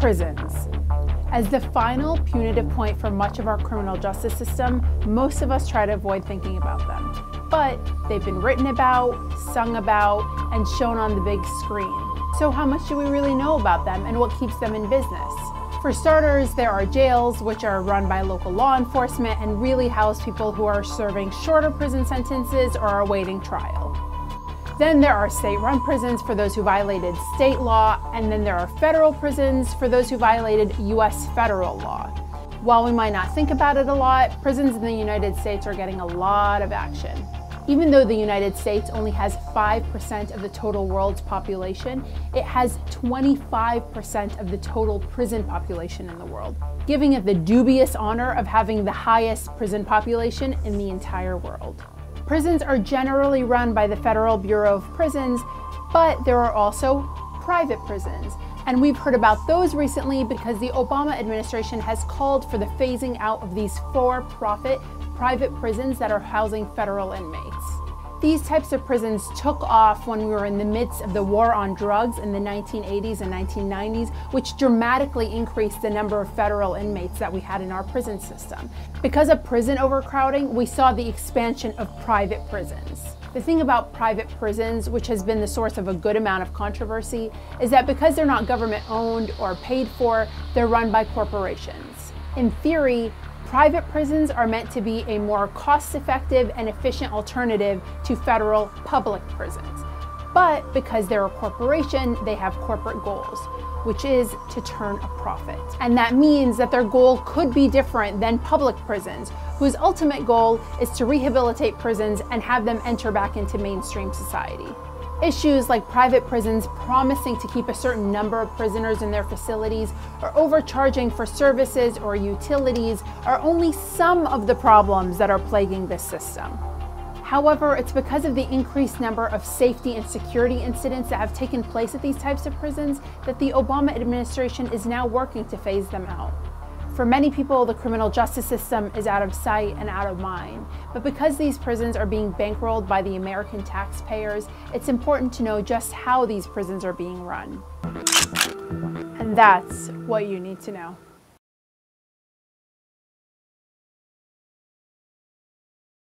Prisons. As the final punitive point for much of our criminal justice system, most of us try to avoid thinking about them. But they've been written about, sung about, and shown on the big screen. So how much do we really know about them and what keeps them in business? For starters, there are jails, which are run by local law enforcement and really house people who are serving shorter prison sentences or are awaiting trial. Then there are state-run prisons for those who violated state law, and then there are federal prisons for those who violated U.S. federal law. While we might not think about it a lot, prisons in the United States are getting a lot of action. Even though the United States only has 5% of the total world's population, it has 25% of the total prison population in the world, giving it the dubious honor of having the highest prison population in the entire world. Prisons are generally run by the Federal Bureau of Prisons, but there are also private prisons. And we've heard about those recently because the Obama administration has called for the phasing out of these for-profit private prisons that are housing federal inmates. These types of prisons took off when we were in the midst of the war on drugs in the 1980s and 1990s, which dramatically increased the number of federal inmates that we had in our prison system. Because of prison overcrowding, we saw the expansion of private prisons. The thing about private prisons, which has been the source of a good amount of controversy, is that because they're not government owned or paid for, they're run by corporations. In theory, private prisons are meant to be a more cost-effective and efficient alternative to federal public prisons. But because they're a corporation, they have corporate goals, which is to turn a profit. And that means that their goal could be different than public prisons, whose ultimate goal is to rehabilitate prisons and have them enter back into mainstream society. Issues like private prisons promising to keep a certain number of prisoners in their facilities or overcharging for services or utilities are only some of the problems that are plaguing this system. However, it's because of the increased number of safety and security incidents that have taken place at these types of prisons that the Obama administration is now working to phase them out. For many people, the criminal justice system is out of sight and out of mind. But because these prisons are being bankrolled by the American taxpayers, it's important to know just how these prisons are being run. And that's what you need to know.